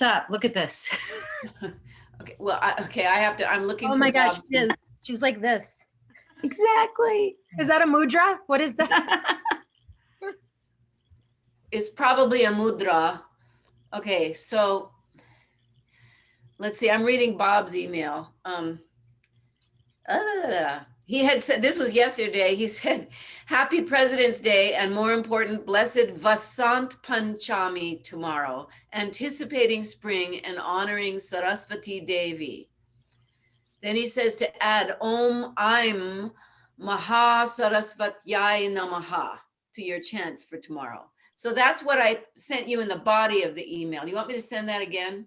up. Look at this. Okay, well, I have to, I'm looking Oh for my gosh, Bob's- she is. She's like this. Exactly. Is that a mudra? What is that? It's probably a mudra. Okay, so let's see, I'm reading Bob's email. He had said, this was yesterday, he said, Happy President's Day, and more important, blessed Vasant Panchami tomorrow, anticipating spring and honoring Saraswati Devi. Then he says to add Om Aim Maha Sarasvatyai Namaha to your chants for tomorrow. So that's what I sent you in the body of the email. You want me to send that again?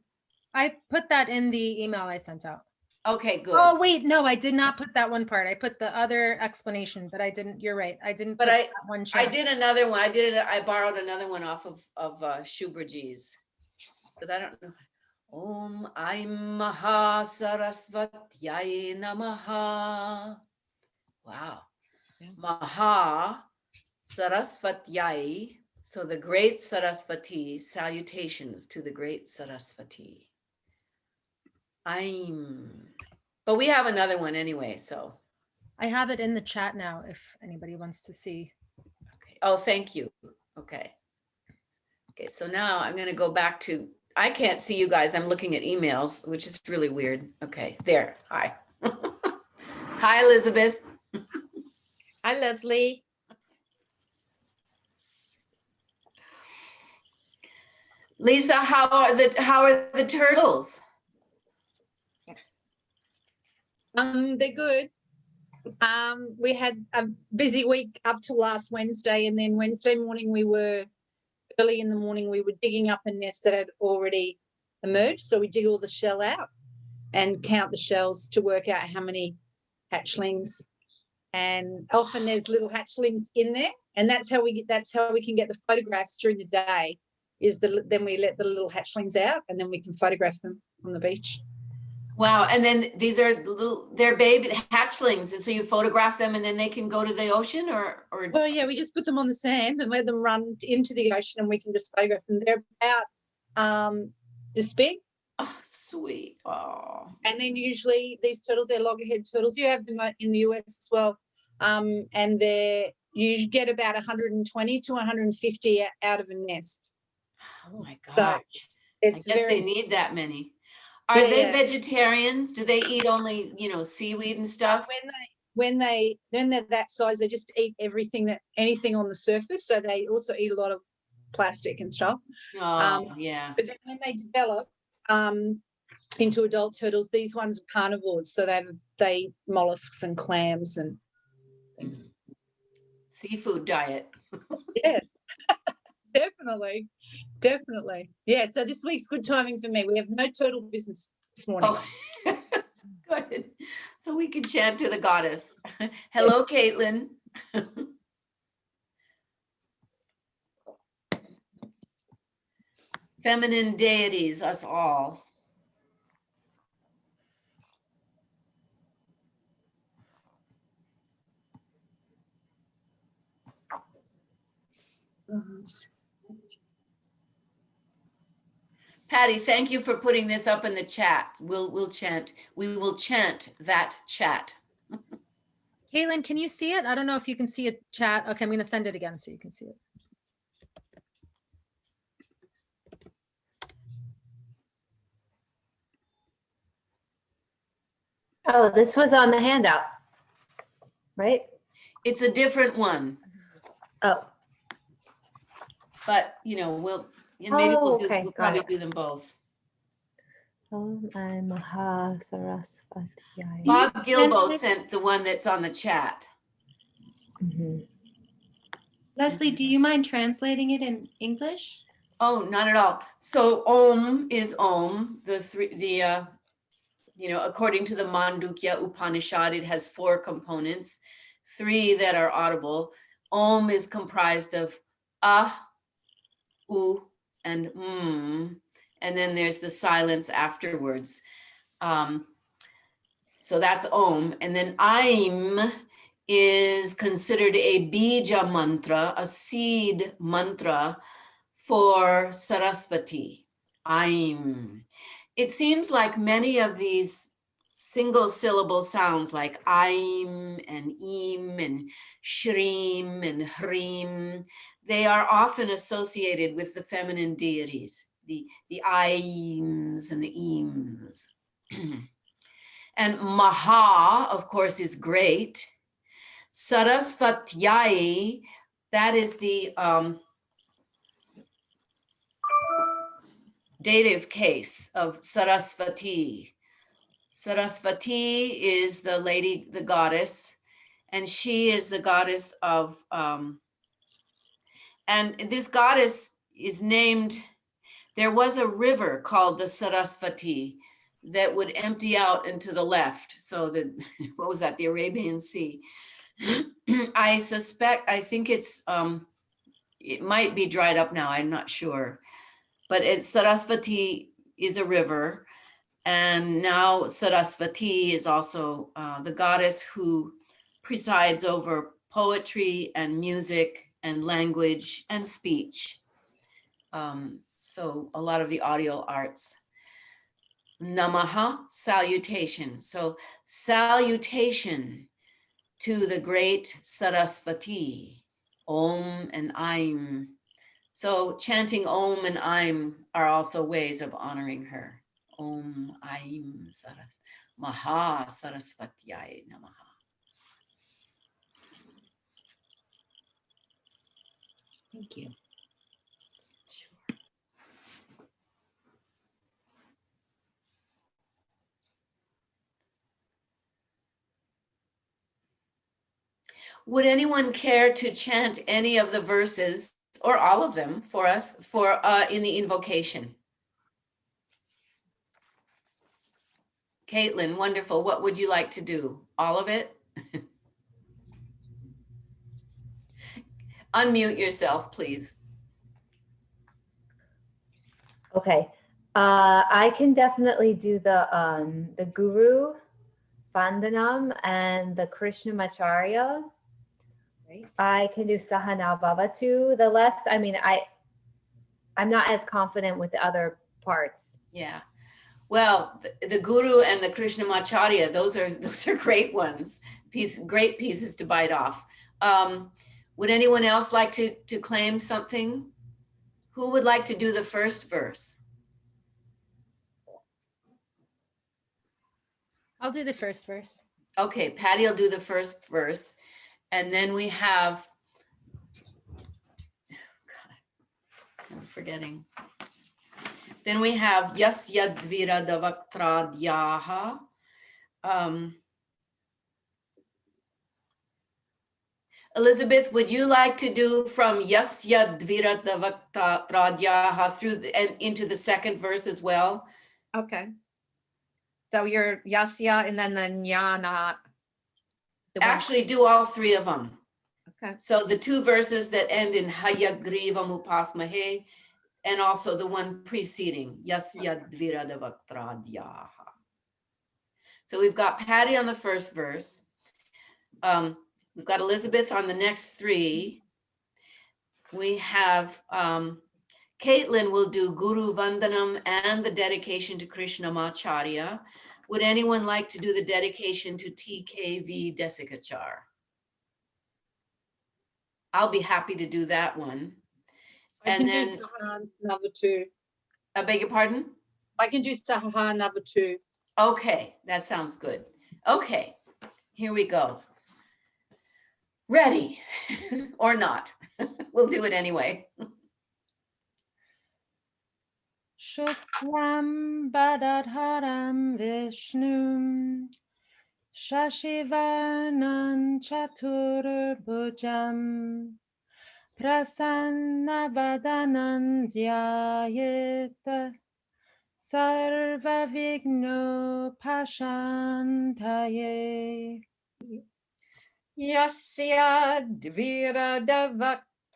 I put that in the email I sent out. Okay, good. Oh, wait, no, I did not put that one part. I put the other explanation, but I didn't, you're right. I didn't But put I- that one I chant. did another one. I borrowed another one off of Shubraji's. Because I don't know. Om Aim Maha Sarasvatyai Namaha. Wow. Yeah. Maha Sarasvatyai. So the great Saraswati, salutations to the great Saraswati. Aim. But we have another one anyway, so. I have it in the chat now if anybody wants to see. Okay. Oh, thank you. Okay. Okay, so now I'm going to go back to, I can't see you guys. I'm looking at emails, which is really weird. Okay, there. Hi. Hi, Elizabeth. Hi, Leslie. Lisa, how are the turtles? They're good. We had a busy week up to last Wednesday, and then Wednesday morning early in the morning we were digging up a nest that had already emerged. So we dig all the shell out and count the shells to work out how many hatchlings. And often there's little hatchlings in there, and that's how we can get the photographs during the day. Then we let the little hatchlings out, and then we can photograph them on the beach. Wow, and then these are they're baby hatchlings, and so you photograph them, and then they can go to the ocean, or. Well, yeah, we just put them on the sand and let them run into the ocean, and we can just photograph them. They're about this big. Oh, sweet. Oh. And then usually these turtles, they're loggerhead turtles. You have them in the US as well, and you get about 120 to 150 out of a nest. Oh my gosh! So I it's guess very they need that many. Are Yeah, they yeah. vegetarians? Do they eat only, seaweed and stuff? when they're that size, they just eat anything on the surface. So they also eat a lot of plastic and stuff. Oh, yeah. But then when they develop into adult turtles, these ones are carnivores. So they eat mollusks and clams and things. Seafood diet. Yes, definitely. Yeah, so this week's good timing for me. We have no turtle business this morning. Oh, good. So we can chant to the goddess. Hello, Caitlin. Feminine deities, us all. Patty, thank you for putting this up in the chat. We'll chant. We will chant that chat. Caitlin, can you see it? I don't know if you can see a chat. Okay, I'm going to send it again so you can see it. Oh, this was on the handout, right? It's a different one, Oh, but maybe Oh, we'll okay, we'll got probably it. do them both. Om Ai Maha Saraswati. Bob Gilbo sent the one that's on the chat. Mhm. Leslie, do you mind translating it in English? Oh, not at all. So Om is Om. According to the Mandukya Upanishad, it has 4 components, 3 that are audible. Om is comprised of U, and and then there's the silence afterwards. So that's Om. And then Aim is considered a bija mantra, a seed mantra for Saraswati. Aim. It seems like many of these single syllable sounds like aim and im and shrim and hrim, they are often associated with the feminine deities, the aims and the ims. And Maha, of course, is great. Sarasvatyai, that is the dative case of Sarasvati. Sarasvati is the lady, the goddess, and she is the goddess of, and this goddess is named, there was a river called the Sarasvati that would empty out into the left. So the, what was that, the Arabian Sea. I think it's, it might be dried up now, I'm not sure. But Sarasvati is a river. And now Sarasvati is also the goddess who presides over poetry and music and language and speech. So a lot of the audio arts. Namaha, salutation. So salutation to the great Sarasvati, Om and Aim. So chanting Om and Aim are also ways of honoring her. Om Aim Saras Maha Sarasvatyai Namaha. Thank you. Would anyone care to chant any of the verses or all of them for us in the invocation? Caitlin, wonderful. What would you like to do? All of it? Unmute yourself, please. Okay. I can definitely do the Guru Vandanam and the Krishnamacharya. Right. I can do Sahana Bhavatu. The rest, I mean, I'm not as confident with the other parts. Yeah. Well, the Guru and the Krishnamacharya, those are great ones. Great pieces to bite off. Would anyone else like to claim something? Who would like to do the first verse? I'll do the first verse. Okay, Patty will do the first verse. And then we have, God, I'm forgetting. Then we have Yasya Dvira Davaktradyaha. Elizabeth, would you like to do from Yasya Dvira Davaktradyaha through and into the second verse as well? Okay. So you're Yasya and then the Jnana. Actually, do all three of them. Okay. So the two verses that end in Hayagriva Mupasmahe, and also the one preceding, Yasya Dvira Davaktradyaha. So we've got Patty on the first verse. We've got Elizabeth on the next three. We have Caitlin will do Guru Vandanam and the dedication to Krishnamacharya. Would anyone like to do the dedication to TKV Desikachar? I'll be happy to do that one. I And can then, do Sahana Navatu. I beg your pardon? I can do Sahana Navatu. Okay, that sounds good. Okay, here we go. Ready or not? We'll do it anyway. Shuklam Badadharam Vishnum Shashivarnan Chaturbhujam Prasannavadanan Dhyayet Sarvavigno Pashantaye. Yasya Dvira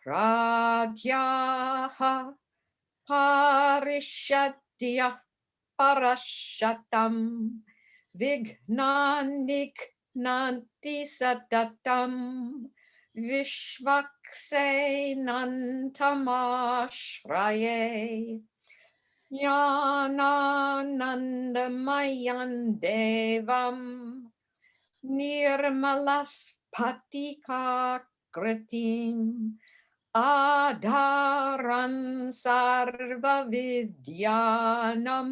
Davaktradyaha Parishadya Parashatam Vignanik Nanti Satatam Vishvakse Nantamashraye Jnananandamayan Devam Nirmalaspatika Kritim Adharan Sarva Vidyanam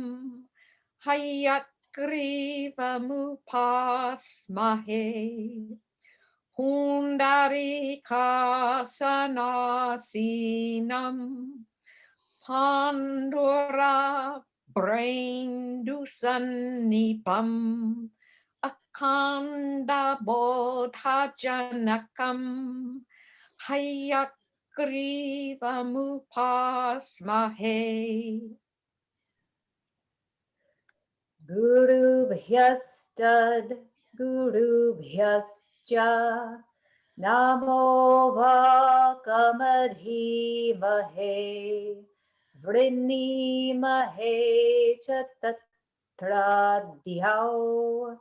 Hayat Kriva Mupasmahe Hundarika Sanasinam Pandura Brain Dusanipam Akanda Bodhajanakam Hayakriva Mupasmahe. Guru Bhyastad Guru Bhyascha Namo Vakamadhi Mahe Vrinni Mahe Chatradhyao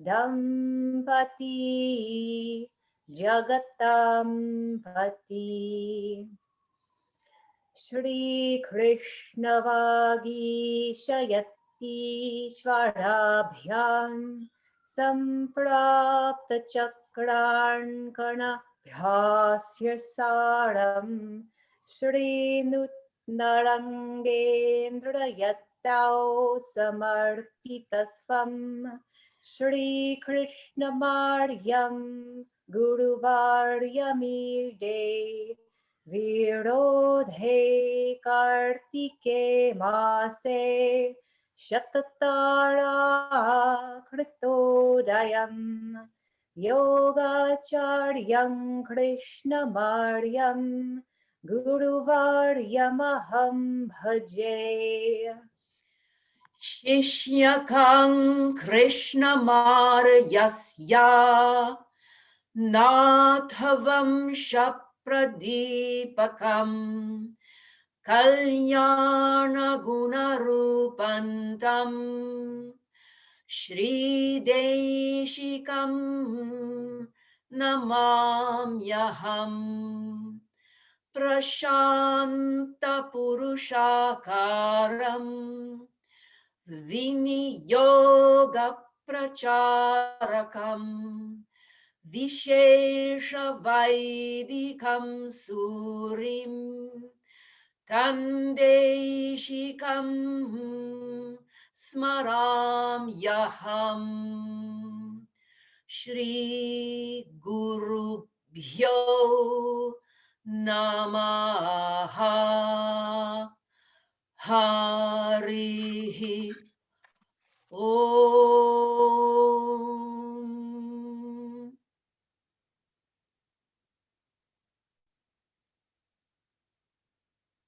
Dampati Jagatam Pati Shri Krishna Vagishayati Shvarabhyam Samprapta Chakran Kana Bhyasya Saram Shri Nutnarangendra Yattao Samarpitasvam Shri Krishna Maryam Guru Varyamide Virodhe Kartike Mase Shatatara Kritodayam Yogacharyam Krishna Maryam Guru Varyamaham Bhaje Shishyakang Krishna Maryasya Nathavam Shapradipakam Kalyana Gunarupantam Shri Deshikam Namamyaham Prashanta Purushakaram Viniyoga Pracharakam Vishesha Vaidikam Surim Tandeshikam Smaram Yaham Shri Guru Bhyo Namaha Harihi Om.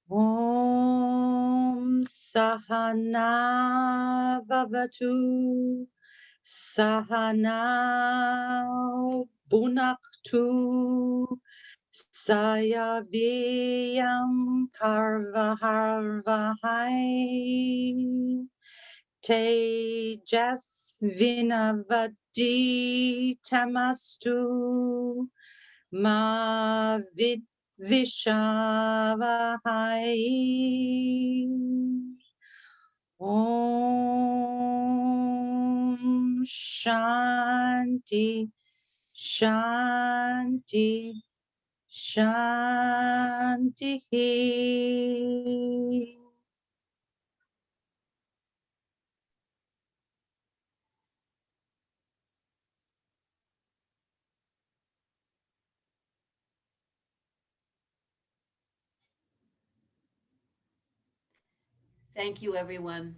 Om Sahana Bhavatu Sahana Bunaktu Sayaviyam Karvaharvahai Tejasvinavadi Tamastu Ma Vishavahai Om Shanti Shanti Shanti. Thank you, everyone.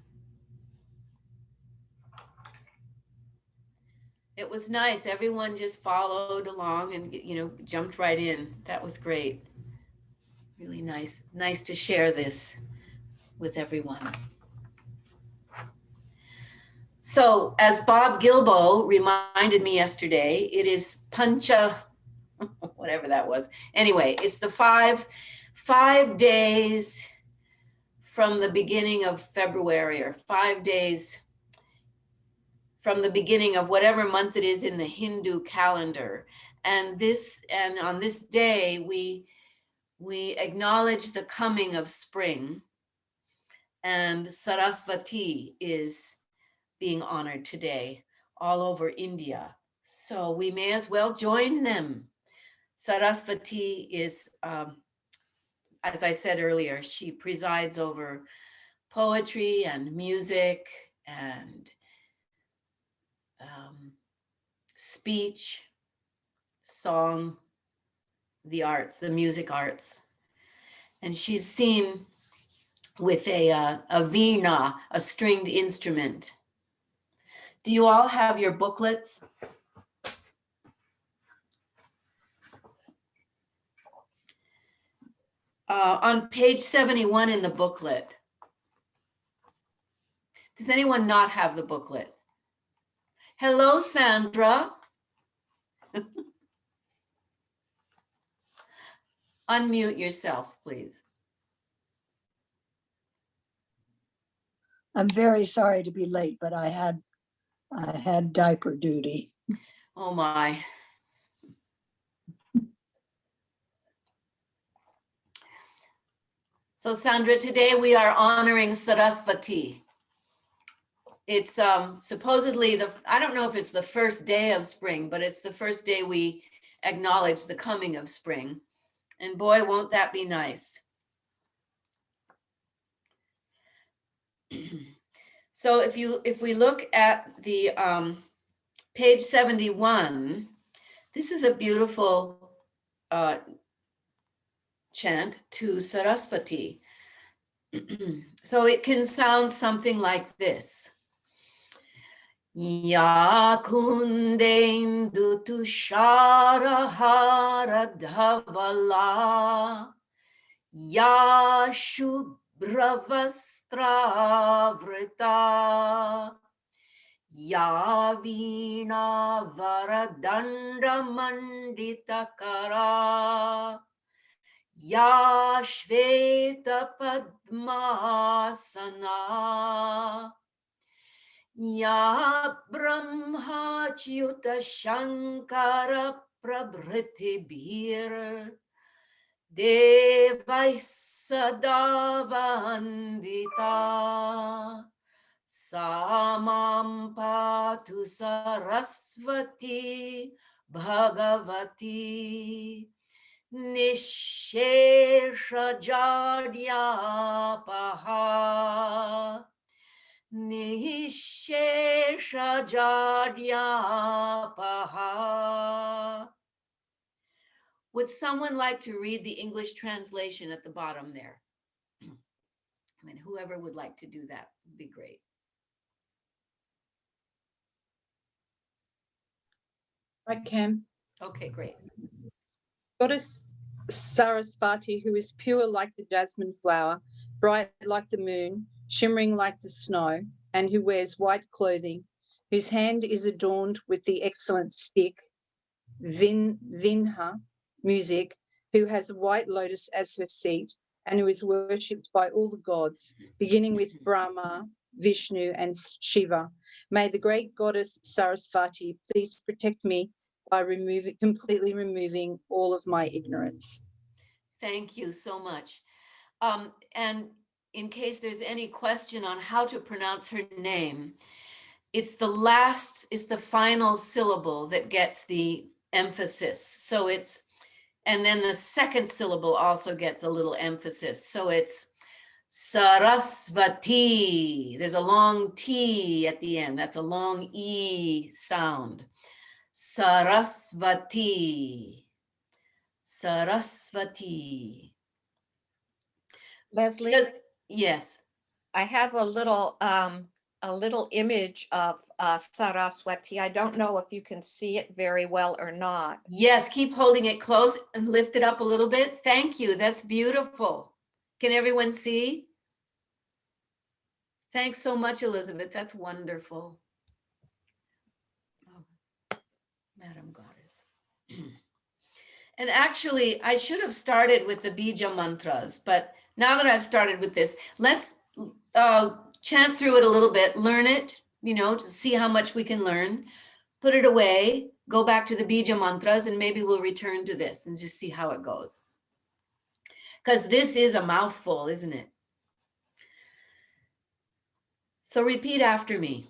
It was nice. Everyone just followed along and, jumped right in. That was great. Really nice. Nice to share this with everyone. So, as Bob Gilbo reminded me yesterday, it is Pancha, whatever that was. Anyway, it's the five days from the beginning of February, or 5 days from the beginning of whatever month it is in the Hindu calendar. And on this day, we acknowledge the coming of spring. and Saraswati is being honored today all over India. So we may as well join them. Saraswati is, as I said earlier, she presides over poetry and music and speech, song, the arts, the music arts. And she's seen with a veena, a stringed instrument. Do you all have your booklets? On page 71 in the booklet. Does anyone not have the booklet? Hello, Sandra. Unmute yourself, please. I'm very sorry to be late, but I had diaper duty. Oh my. So Sandra, today we are honoring Saraswati. It's supposedly I don't know if it's the first day of spring, but it's the first day we acknowledge the coming of spring. And boy, won't that be nice. So if we look at the page 71, this is a beautiful chant to Saraswati. So it can sound something like this. Ya kundendu tushara hara dhavala ya shubhra vastra vrita ya veena varadanda mandita kara ya shveta padmasana ya brahma chyuta shankara prabhritibhir devai sada vandita samam patu sarasvati bhagavati nishesha jadyapaha nishesha jadyapaha. Would someone like to read the English translation at the bottom there? I mean, whoever would like to do that would be great. I can. Okay, great. Goddess Sarasvati, who is pure like the jasmine flower, bright like the moon, shimmering like the snow, and who wears white clothing, whose hand is adorned with the excellent stick, Vinha, music, who has a white lotus as her seat, and who is worshipped by all the gods, beginning with Brahma, Vishnu, and Shiva. May the great goddess Sarasvati please protect me by completely removing all of my ignorance. Thank you so much. And in case there's any question on how to pronounce her name, it's the final syllable that gets the emphasis. So and then the second syllable also gets a little emphasis. So it's Sarasvati. There's a long T at the end. That's a long E sound. Sarasvati. Sarasvati. Leslie, Yes. I have a little image of Saraswati. I don't know if you can see it very well or not. Yes, keep holding it close and lift it up a little bit. Thank you. That's beautiful. Can everyone see? Thanks so much, Elizabeth. That's wonderful. Oh, Madam Goddess. And actually, I should have started with the Bija mantras, but now that I've started with this, let's chant through it a little bit, learn it, to see how much we can learn, put it away, go back to the Bija mantras, and maybe we'll return to this and just see how it goes. Because this is a mouthful, isn't it? So repeat after me.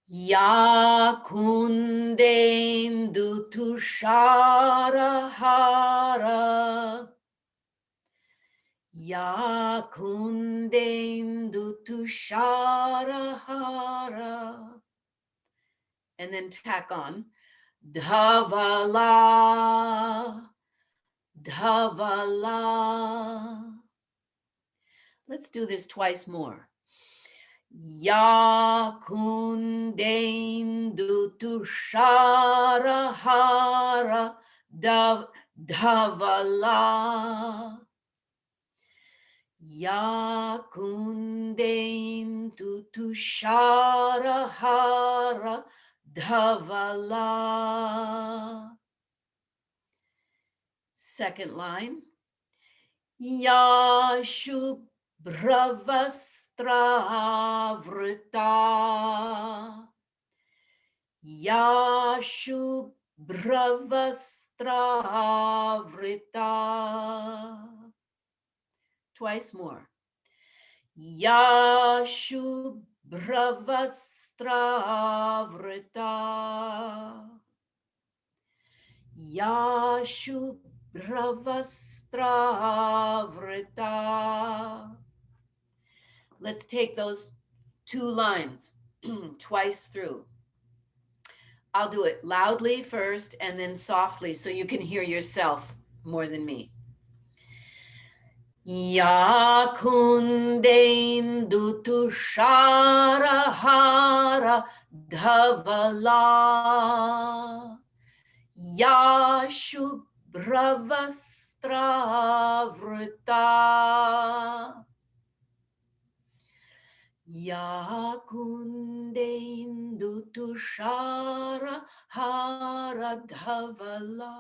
Ya kundendu tushara hara. Ya kundendu tushara hara. And then tack on. Dhavala. Dhavala. Let's do this twice more. Ya kundendu tushara hara dhavala. Ya kundendu tushara hara dhavala. Second line. Ya Shubhravastra. Ya Shubhravastra. Twice more. Ya Shubhravastra. Ya Shubhravastra. Let's take those two lines twice through. I'll do it loudly first and then softly so you can hear yourself more than me. Ya kundendu tushara hara dhavala. Ya Shubhravastra vrita. Ya kundendu tushara hara dhavala.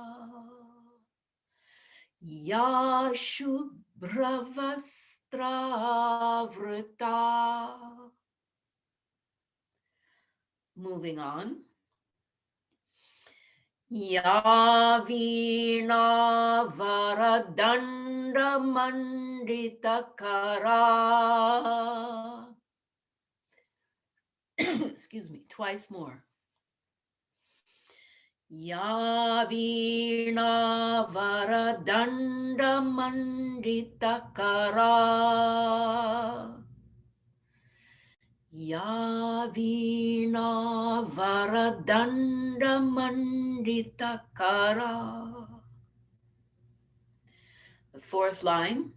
Ya Shubhravastra vrita. Moving on. Ya Veena Varadanda Mandita Kara. Excuse me, twice more. Ya Veena Varadanda Mandita Kara. Ya Veena Varadanda Mandita Kara. The fourth line.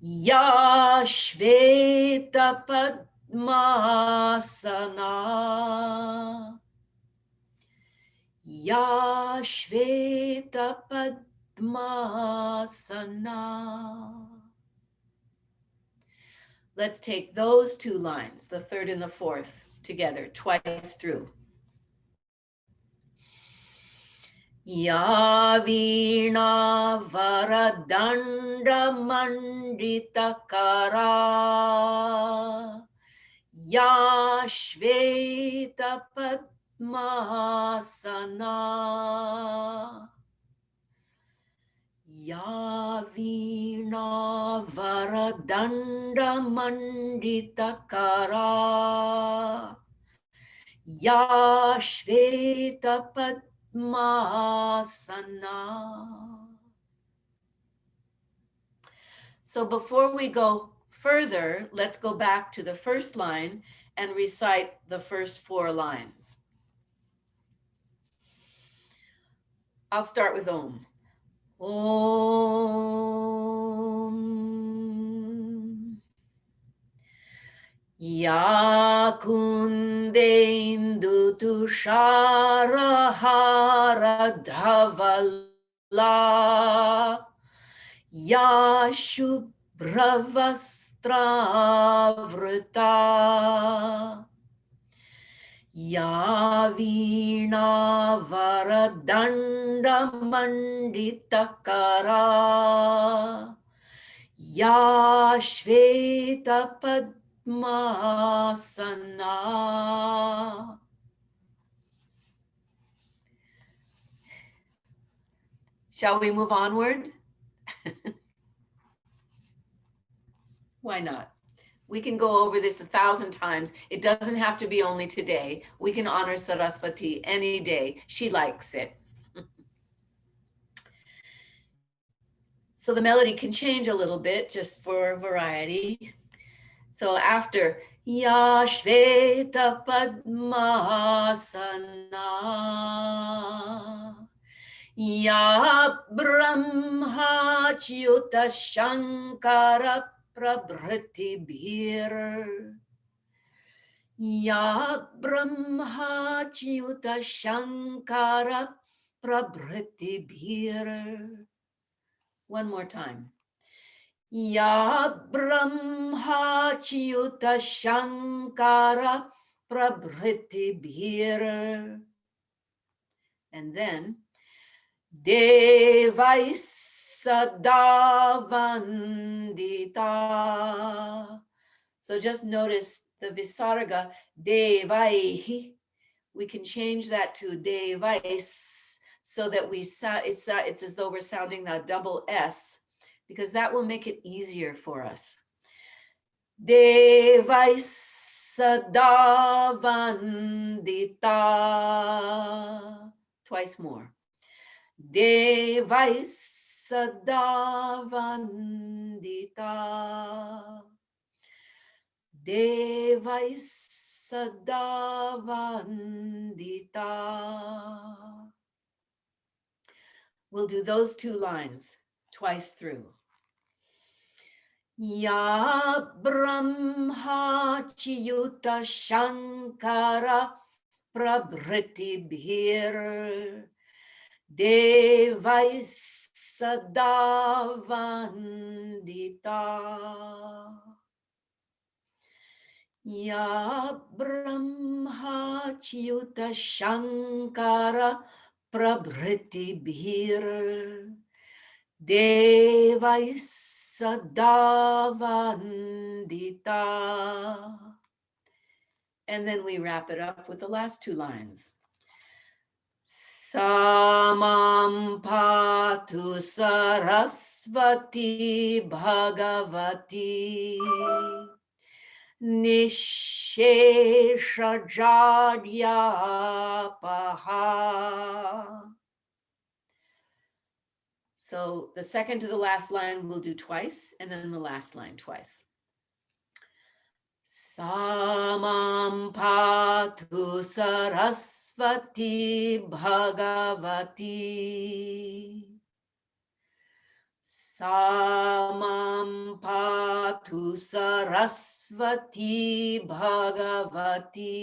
Ya Shveta Padmasana. Ya Shveta Padmasana. Let's take those two lines, the third and the fourth, together, twice through. Ya Veena Varadanda Mandita Kara. Ya Shveta Padmasana. Ya Veena Varadanda Mandita Kara. Ya Shveta Padmasana. So before we go further, let's go back to the first line and recite the first four lines. I'll start with Om. Om. Ya kundendu tushara hara dhavala. Ya Shubhravastra vrita. Ya Veena Varadanda Mandita Kara. Ya Shveta Padmasana. Shall we move onward? Why not? We can go over this 1,000 times. It doesn't have to be only today. We can honor Saraswati any day. She likes it. So the melody can change a little bit just for variety. So after Ya Shveta Padmasana, Ya Brahma Chyuta Shankara Prabhritibhir, Ya Brahma Chyuta Shankara Prabhritibhir. One more time. Ya Brahma Chyuta Shankara Prabhritibhir. And then Devai Sadavandita. So just notice the Visarga, Devai. We can change that to Devais so that it's as though we're sounding that double S, because that will make it easier for us. Devai Sadavandita. Twice more. Devai Sadavandita. Devai Sadavandita. We'll do those 2 lines twice through. Ya Brahma Chyuta Shankara Prabhritibhir, Devai Sadavandita. Ya Brahma Chyuta Shankara Prabhritibhir, Devai Sadavandita. And then we wrap it up with the last 2 lines. Samam Patu Saraswati Bhagavati Nishesha Jadyapaha. So the second to the last line we'll do twice, and then the last line twice. Samam Patu Saraswati Bhagavati. Samam Patu Saraswati Bhagavati.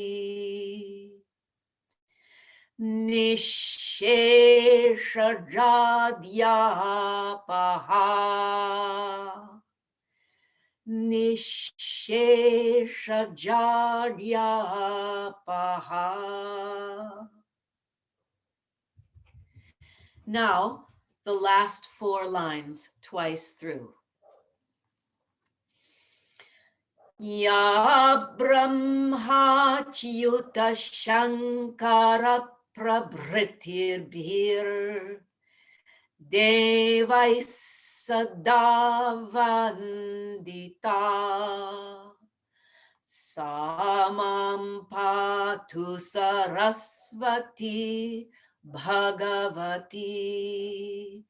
Nishesha Jadyapaha. Nishesha Jadyapaha. Now, the last 4 lines twice through. Ya Brahma Chyuta Shankara Prabhritibhir, Devai Sadavandita. Samam Patu Saraswati Bhagavati.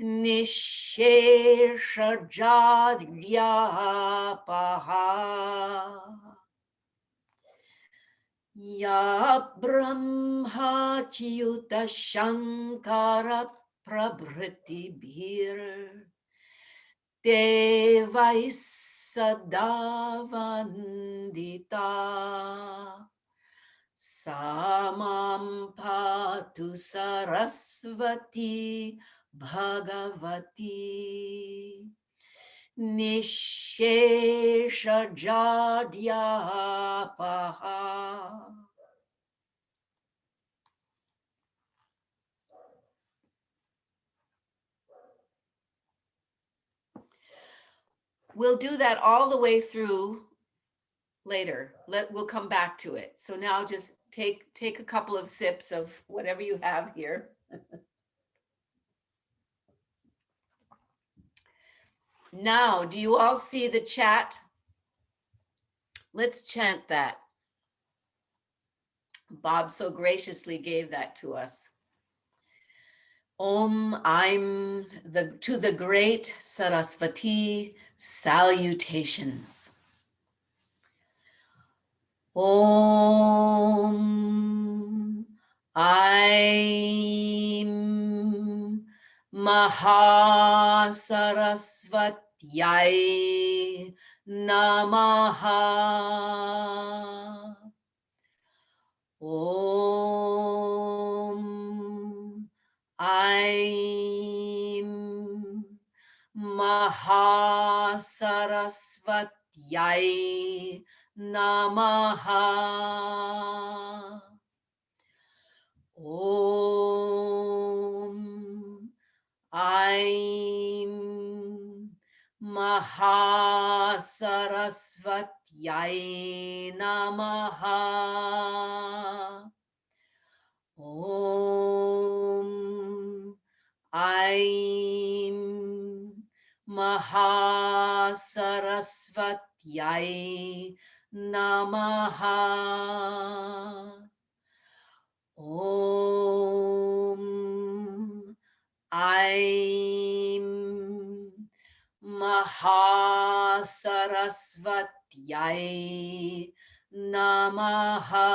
Nishesha Jadyapaha. Ya Brahma Chyuta Shankara Prabhritibhir, Devai Sadavandita. Samam Patu Saraswati Bhagavati. Nishesha Jadyapaha. We'll do that all the way through later. We'll come back to it. So now just take a couple of sips of whatever you have here. Now, do you all see the chat Let's chant that. Bob so graciously gave that to us. I'm to the Great Saraswati salutations. I'm Mahasarasvatyai Namaha. I'm Mahasarasvatyai Namaha. I'm Mahasarasvatyai Namaha. I'm Mahasarasvatyai Namaha. I'm Mahasarasvatyai Namaha.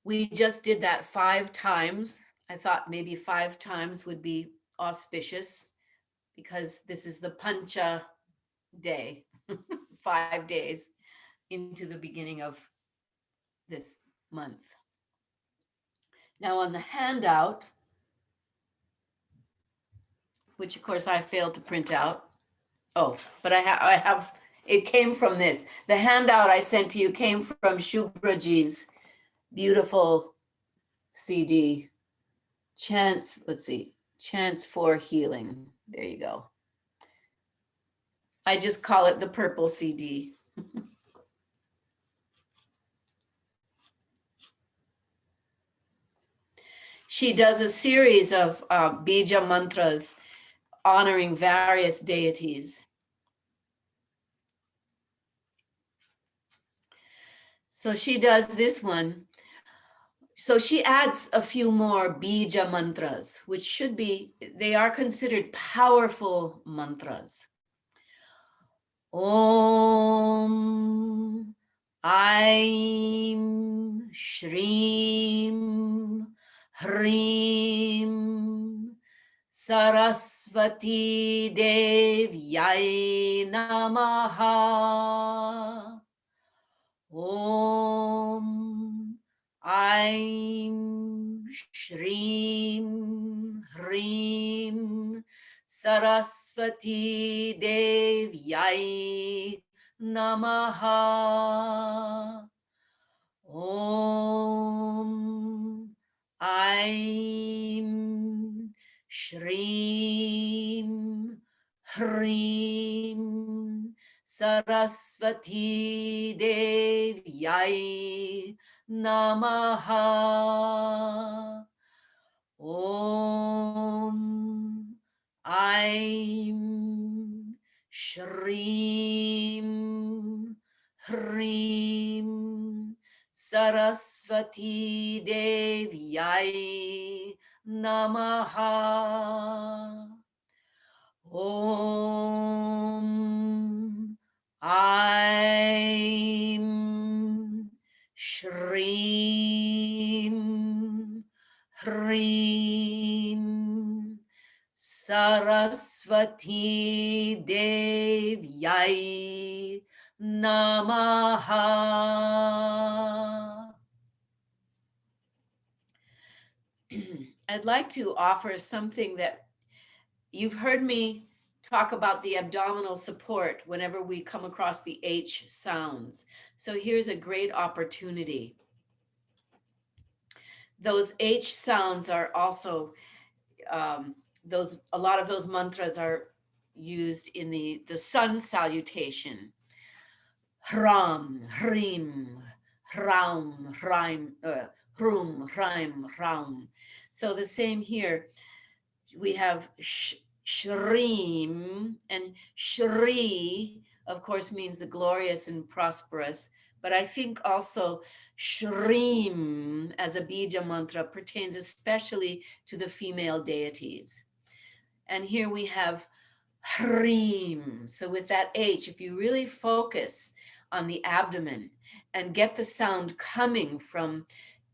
We just did that 5 times. I thought maybe 5 times would be auspicious because this is the Pancha day, 5 days into the beginning of this month. Now on the handout, which of course I failed to print out. Oh, but I have, it came from this. The handout I sent to you came from Shubraji's beautiful CD, Chants, let's see, Chants for Healing. There you go. I just call it the purple CD. She does a series of bija mantras honoring various deities. So she does this one. So she adds a few more bija mantras, which should be, they are considered powerful mantras. Om Aim Shrim Hrim Saraswati Devyai Namaha. Om Aim Shrim Hrim Saraswati Devyai Namaha. Om Aim Shrim Hrim Saraswati Devyai Namaha. Om Aim Shrim Hrim Saraswati Devyai Namaha. Om Aim Shrim Hrim Saraswati Devyai Namaha. I'd like to offer something that you've heard me talk about, the abdominal support whenever we come across the H sounds. So here's a great opportunity. Those H sounds are also, a lot of those mantras are used in the Sun Salutation. Hram, Hrim, Hraum, Hraim, Hrum, Hraim, Hraum. So the same here. We have Shreem, and Shri, of course, means the glorious and prosperous. But I think also Shreem as a bija mantra pertains especially to the female deities. And here we have Hreem. So with that H, if you really focus on the abdomen and get the sound coming from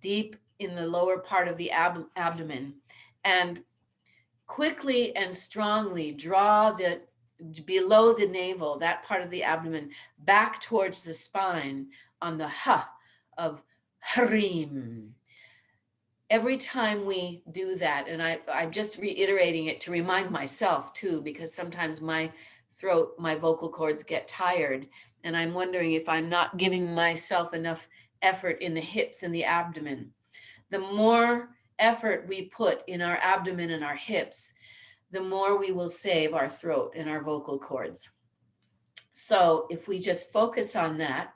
deep in the lower part of the abdomen, and quickly and strongly draw the below the navel, that part of the abdomen, back towards the spine on the ha of Hreem. Every time we do that, and I'm just reiterating it to remind myself too, because sometimes my throat, my vocal cords get tired, and I'm wondering if I'm not giving myself enough effort in the hips and the abdomen. The more effort we put in our abdomen and our hips, the more we will save our throat and our vocal cords. So if we just focus on that,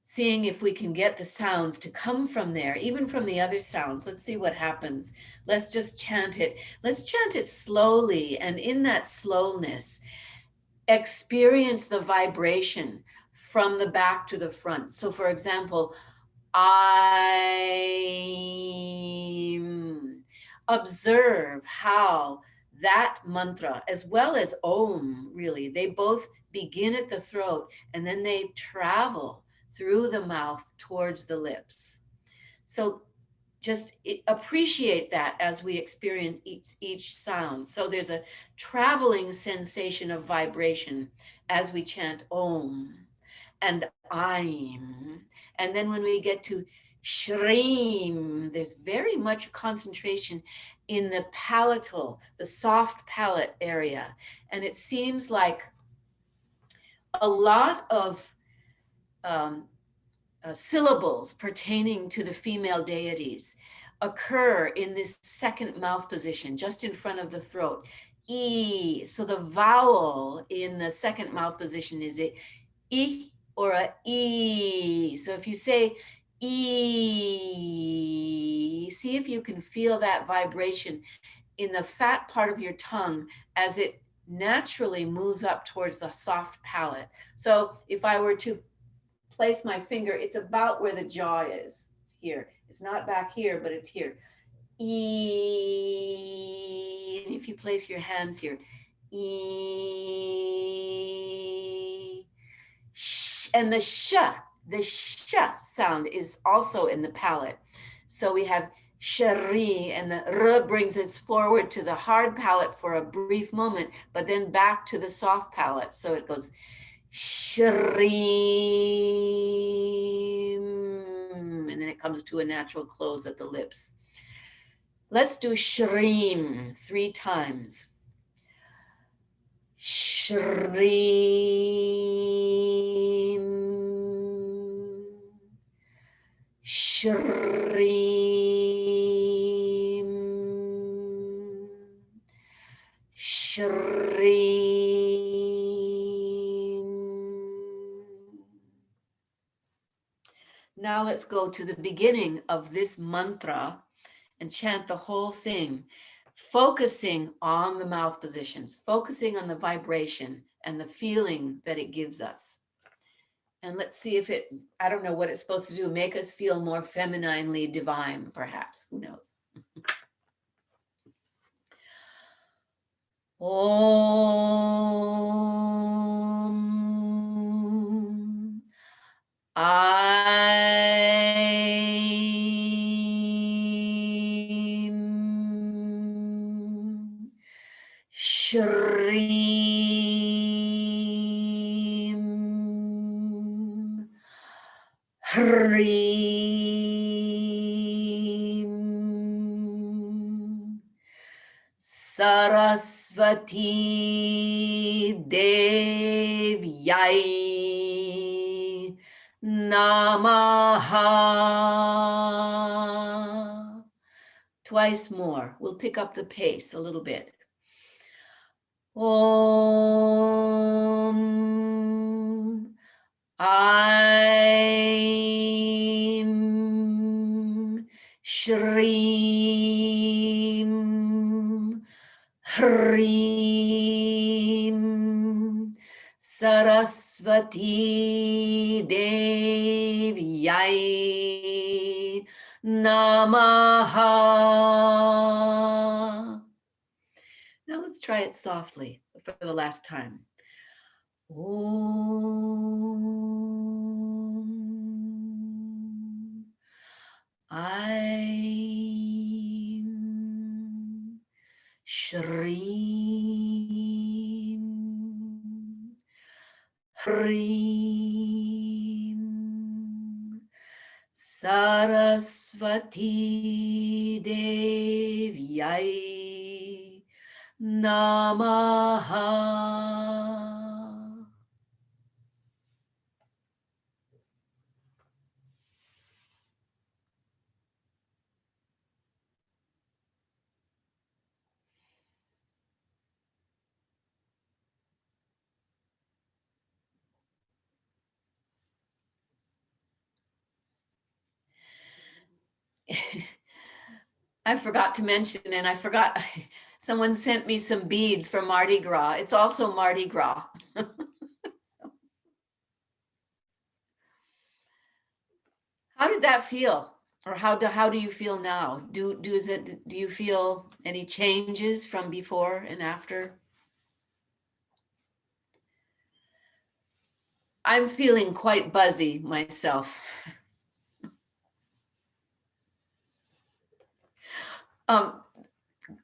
seeing if we can get the sounds to come from there, even from the other sounds. Let's see what happens. Let's just chant it. Let's chant it slowly. And in that slowness, experience the vibration from the back to the front. So for example, observe how that mantra, as well as Om, really, they both begin at the throat and then they travel through the mouth towards the lips. So just appreciate that as we experience each sound. So there's a traveling sensation of vibration as we chant Om and Aim. And then when we get to Shreem, there's very much concentration in the palatal, the soft palate area. And it seems like a lot of syllables pertaining to the female deities occur in this second mouth position, just in front of the throat. E. So the vowel in the second mouth position is a I or a E. So if you say E, see if you can feel that vibration in the fat part of your tongue as it naturally moves up towards the soft palate. So if I were to place my finger, it's about where the jaw is. It's here. It's not back here, but it's here. E. And if you place your hands here, E. Sh. And the sh sound is also in the palate. So we have shari, and the r brings us forward to the hard palate for a brief moment, but then back to the soft palate. So it goes Shreem, and then it comes to a natural close at the lips. Let's do Shreem 3 times. Shreem, Shreem, Shreem. Now let's go to the beginning of this mantra and chant the whole thing, focusing on the mouth positions, focusing on the vibration and the feeling that it gives us. And let's see if it, I don't know what it's supposed to do, make us feel more femininely divine, perhaps, who knows? Om. Aim. Shreem. Hreem. Saraswati Devyai Namaha. Twice more. We'll pick up the pace a little bit. Om. Aim. Shreem. Hreem. Saraswati Devyai Namaha. Now let's try it softly for the last time. Om Aim Shrim Hrim Saraswati Devyai Namaha. I forgot to mention, and I forgot, someone sent me some beads for Mardi Gras. It's also Mardi Gras. How did that feel? Or how do you feel now? Do you feel any changes from before and after? I'm feeling quite buzzy myself.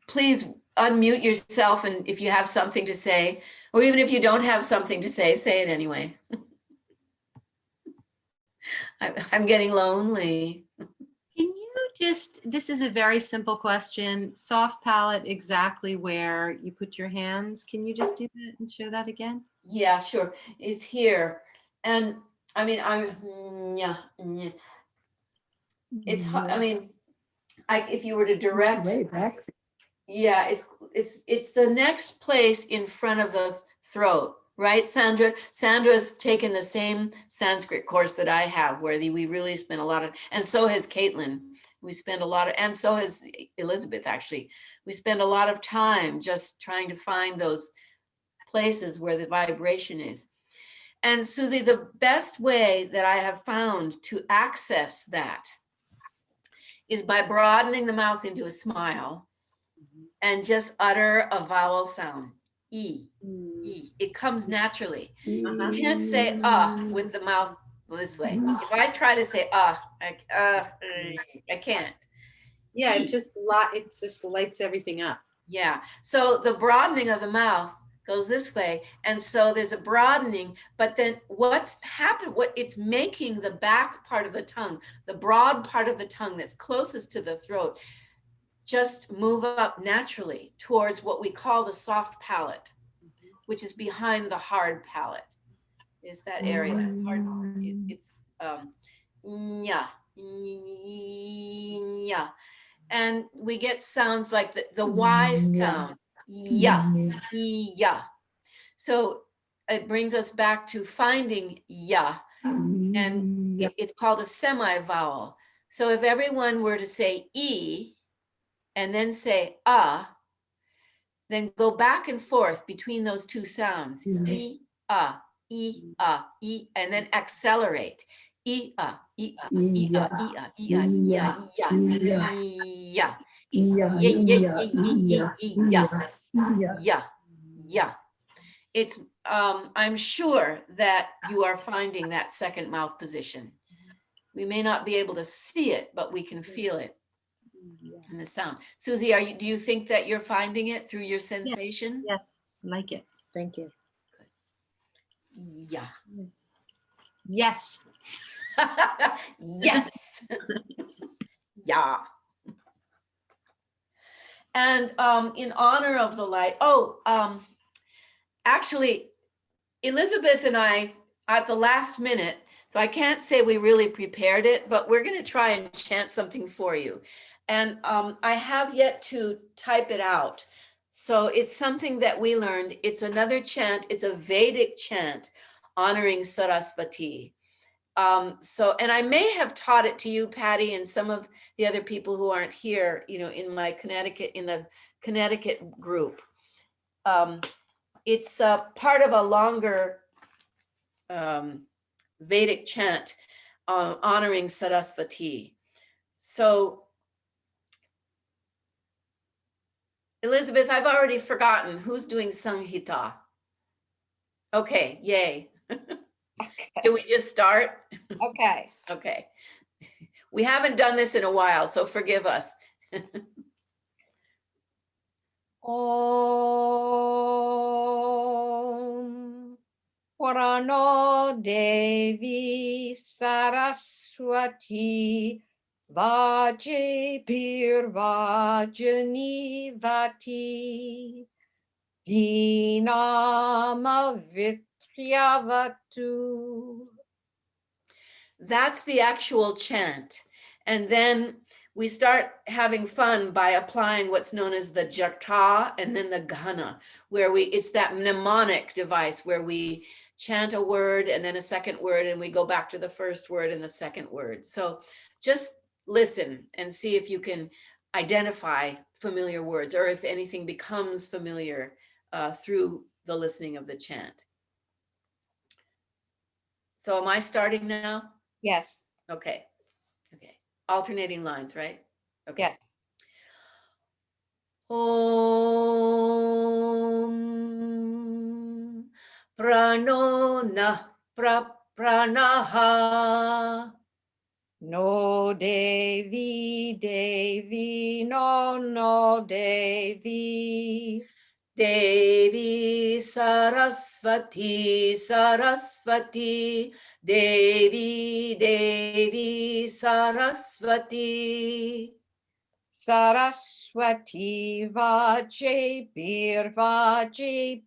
Please unmute yourself, and if you have something to say, or even if you don't have something to say it anyway. I'm getting lonely. Can you just, this is a very simple question, soft palate, exactly where you put your hands. Can you just do that and show that again? Yeah, sure. It's here. And I mean, it's, I mean, if you were to direct, Way back. yeah, it's the next place in front of the throat, right, Sandra? Sandra's taken the same Sanskrit course that I have, where we really spend a lot of, and so has Caitlin. We spend a lot of, and so has Elizabeth, actually. We spend a lot of time just trying to find those places where the vibration is. And Susie, the best way that I have found to access that is by broadening the mouth into a smile and just utter a vowel sound, E, E. It comes naturally. You can't say with the mouth this way. If I try to say I can't. Yeah, it just lights everything up. Yeah. So the broadening of the mouth goes this way. And so there's a broadening, but then what's happened, what it's making the back part of the tongue, the broad part of the tongue that's closest to the throat, just move up naturally towards what we call the soft palate, which is behind the hard palate. Is that area. It's nya, nya. And we get sounds like the Y sound, ya, ya. So it brings us back to finding ya, and it's called a semi-vowel. So if everyone were to say E and then say then go back and forth between those two sounds, E, E, E, and then accelerate. E, E, E, E, E, yeah. It's I'm sure that you are finding that second mouth position. We may not be able to see it, but we can feel it in the sound. Susie, do you think that you're finding it through your sensation? Yes, I like it. Thank you. Yeah. Yes. Yes. Yeah. And in honor of the light, actually, Elizabeth and I, at the last minute, so I can't say we really prepared it, but we're going to try and chant something for you. And I have yet to type it out. So it's something that we learned. It's another chant. It's a Vedic chant honoring Saraswati. And I may have taught it to you, Patty, and some of the other people who aren't here, in the Connecticut group. It's part of a longer Vedic chant honoring Saraswati. So, Elizabeth, I've already forgotten who's doing Sanghita. Okay, yay. Can we just start? Okay. Okay. We haven't done this in a while, so forgive us. Om Prano Devi Saraswati Vaje Vajani Vati Dinama Vitriyavatu. That's the actual chant. And then we start having fun by applying what's known as the jata and then the ghana, where it's that mnemonic device where we chant a word and then a second word, and we go back to the first word and the second word. So just listen and see if you can identify familiar words, or if anything becomes familiar through the listening of the chant. So am I starting now? Yes, Okay. Okay. Alternating lines, right? Okay. yes. Om Prano Nah Pranaha No Devi Devi no Devi Devi Saraswati Saraswati Devi Devi Saraswati Saraswati Vaje Vaje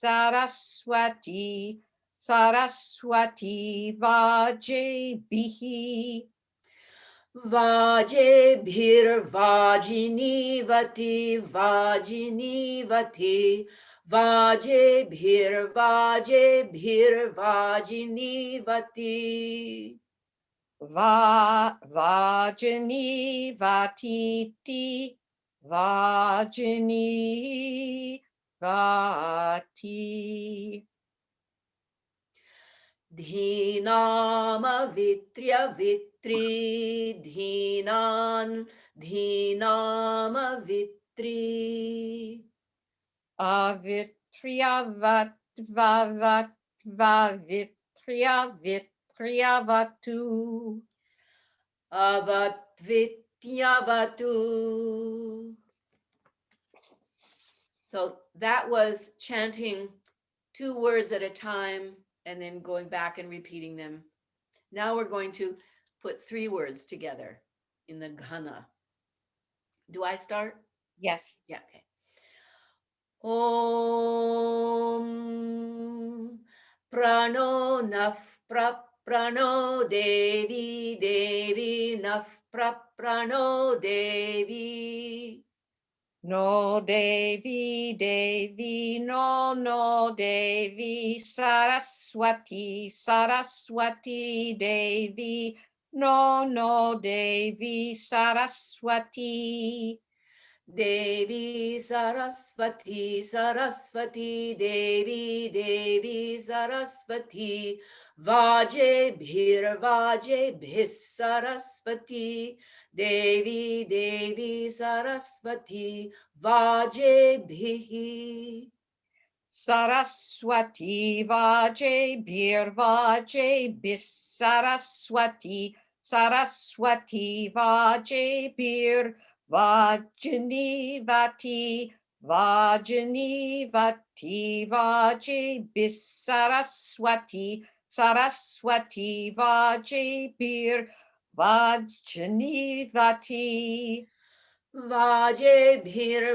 Saraswati Saraswati Vaje Bihi Vaje Vajini Vati Vajini Vati Vaje Vajini Vati Vajani Vatiti Vajani Vati Dhinama Vitrya Vitri Dhinama Vitri Avitria Vitria Vitriavatu Avatvityavatu. So that was chanting 2 words at a time and then going back and repeating them. Now we're going to put 3 words together in the ghana. Do I start? Yes. Yeah, okay. Om Prano Naf Prano Devi Devi Naf Prano Devi No Devi Devi no Devi Saraswati Saraswati Devi no Devi Saraswati Devi Saraswati Saraswati Devi Devi Saraswati Vaje Bhis Saraswati Devi Devi Saraswati Vaje Bhihi Saraswati Vaje Bis Saraswati Saraswati Vaje Vajani Vati Vaje Bis Saraswati Saraswati Vaje Vajani Vati Vaje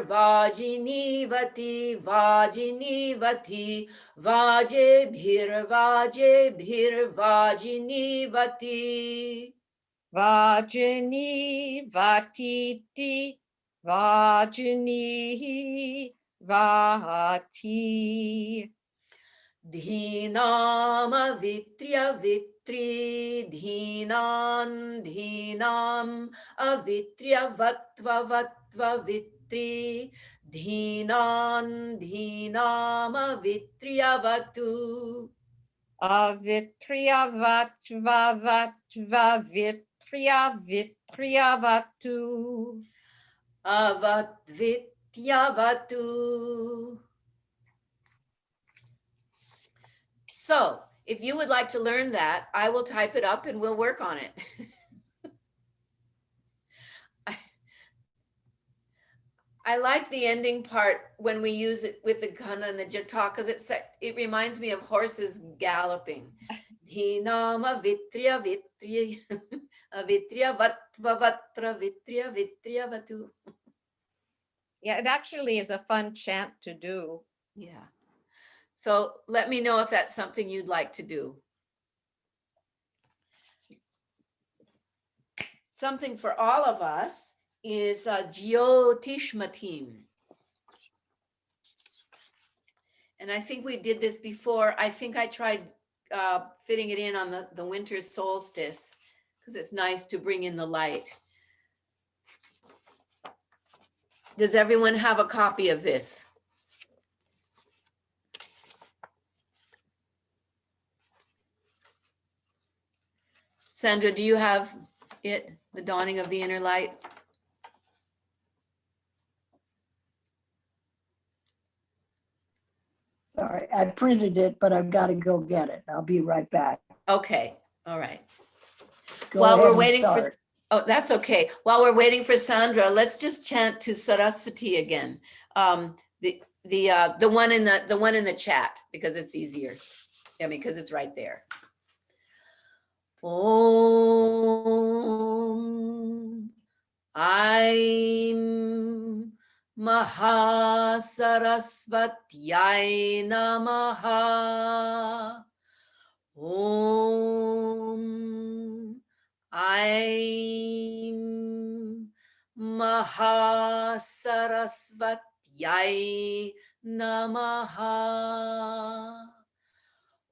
Vajini Vati Vajini Vati Vaje Vajini Vati Vajani Vatiti Vajani Vati Dhinama Vitrya Vitri Dhinam Avitrya Vatva Vitri Dhinam Avitrya Vatu Avitryavatvavatvavitryavitrayavatu. Avatvityavatu. So if you would like to learn that, I will type it up and we'll work on it. I like the ending part when we use it with the ghana and the jata because it reminds me of horses galloping. Dhinama vitria vitri avitria vatva vatra vitria vitria vatu. Yeah, it actually is a fun chant to do. Yeah. So let me know if that's something you'd like to do. Something for all of us is Jyotishmatim. And I think we did this before. I think I tried fitting it in on the winter solstice because it's nice to bring in the light. Does everyone have a copy of this? Sandra, do you have it, The Dawning of the Inner Light? Sorry, I printed it, but I've got to go get it. I'll be right back. Okay, all right. Go While ahead we're and waiting for, start. oh, that's okay. While we're waiting for Sandra, let's just chant to Saraswati again. The one in the chat because it's easier. I mean, because it's right there. Om Aim Mahasarasvatyai Namaha. Om Aim Mahasarasvatyai Namaha.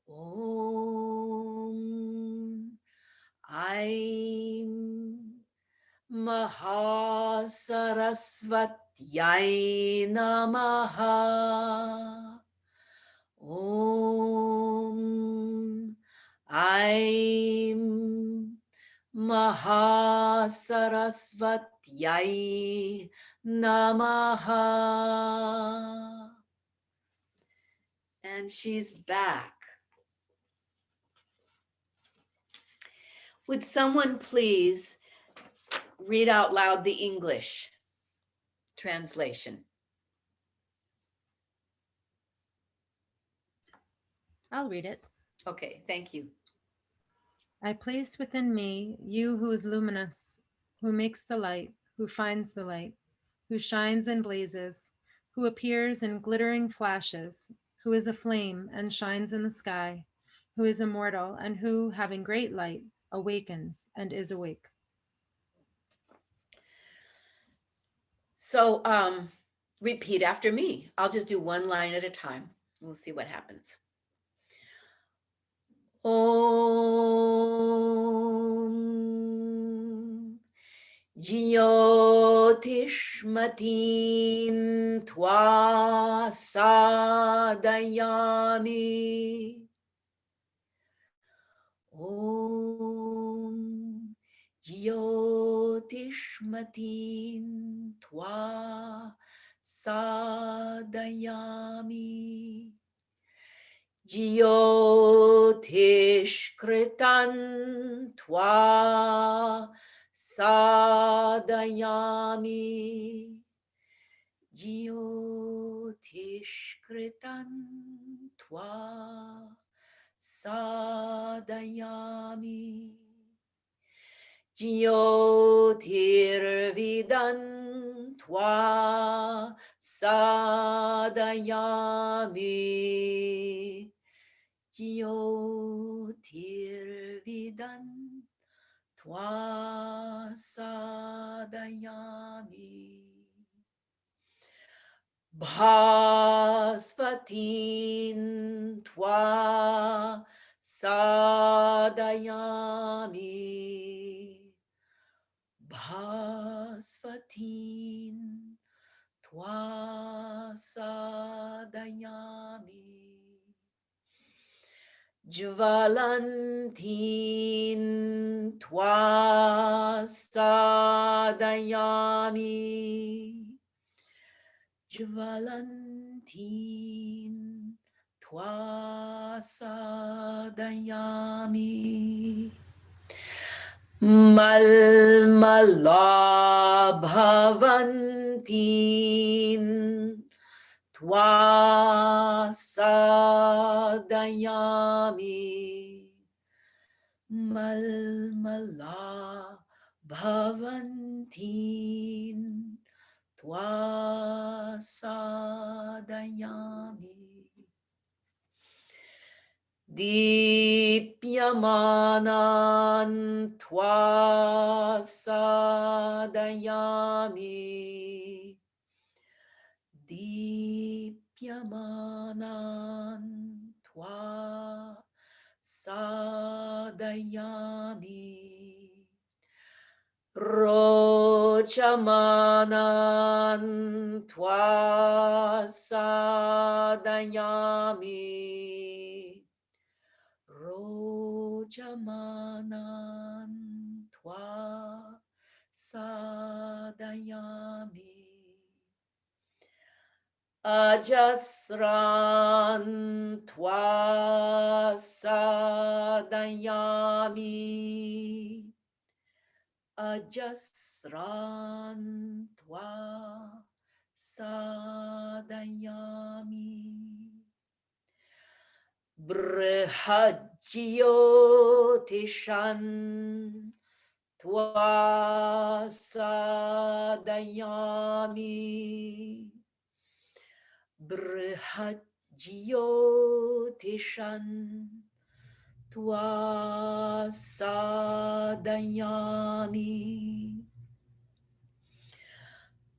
Om Aim Mahasarasvatyai Namaha. Om Aim Mahasarasvatyai Namaha. And she's back. Would someone please read out loud the English translation? I'll read it. Okay, thank you. I place within me you who is luminous, who makes the light, who finds the light, who shines and blazes, who appears in glittering flashes, who is a flame and shines in the sky, who is immortal and who, having great light, awakens and is awake. So repeat after me. I'll just do one line at a time. We'll see what happens. Om Jyotishmatin Twa Sadayami. Om Jyotishmatin Twa Sadayami. Jyotishkritan Twa Sadayami. Jyotishkritan Twa Sadayami. Jyotirvidan Twa Sadayami. Jyotirvidan Twa Sadayami. Bhasvatin Twa Sadayami. Bhasvatin Twa Sadayami. Jvalantin twa sadayami. Jvalantin twa sadayami. Malmala bhavantin twa sadayami. Malmala bhavantin twa sadayami. Dipyamanan twa sadayami. Dipyamanan twa sadayami. Rojamanan twa sadayami. Rojamanan twa sadayami. Ajasran twa sadayami. Ajasran twa sadayami. Brihajyotishan twa sadayami. Brihajyotishan twa sadayami.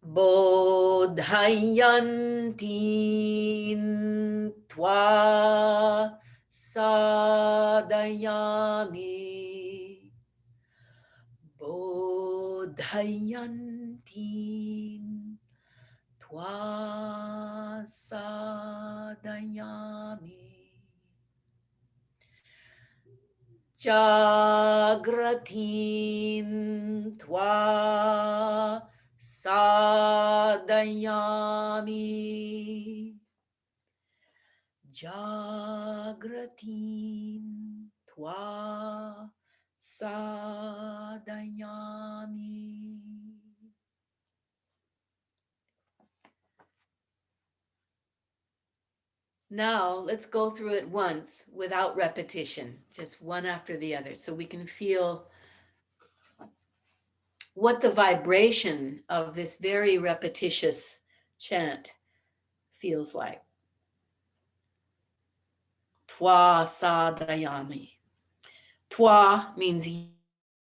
Bodhayantin twa sadayami. Bodhayantin twa sadayami. Jagratin twa sadayami. Jagratin twa sadayami. Now let's go through it once without repetition, just one after the other, so we can feel what the vibration of this very repetitious chant feels like. Twa sadayami. Twa means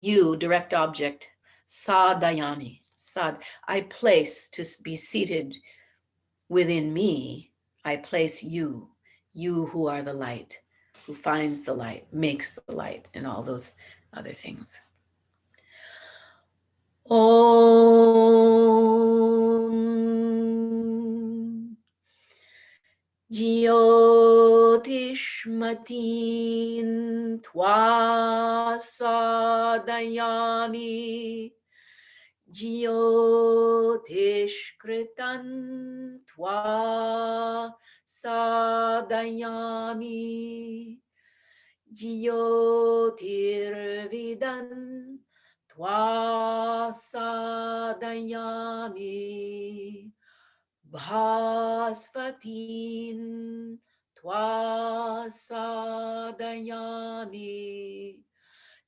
you, direct object. Sadayami. Sad. I place, to be seated within me. I place you, you who are the light, who finds the light, makes the light, and all those other things. Om Jyotishmatin twa sadayami. Jyotishkritan twa sadayami. Jyotirvidan twa sadayami. Bhasvatin twa sadayami.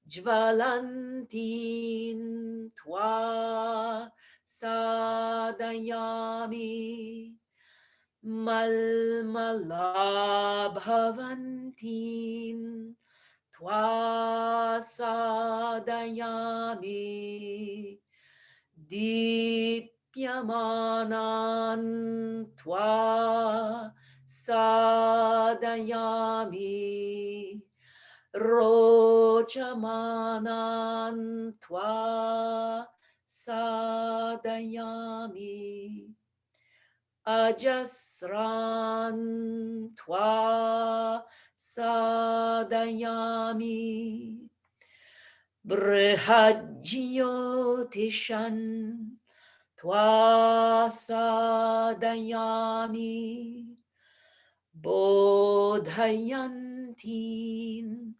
Jvalantin twa sadayami. Malmala bhavantin twa sadayami. Dipyamanan twa sadayami. Rojamanan twa sadayami. Ajasran twa sadayami. Brihajyotishan twasadayami. Bodhayantin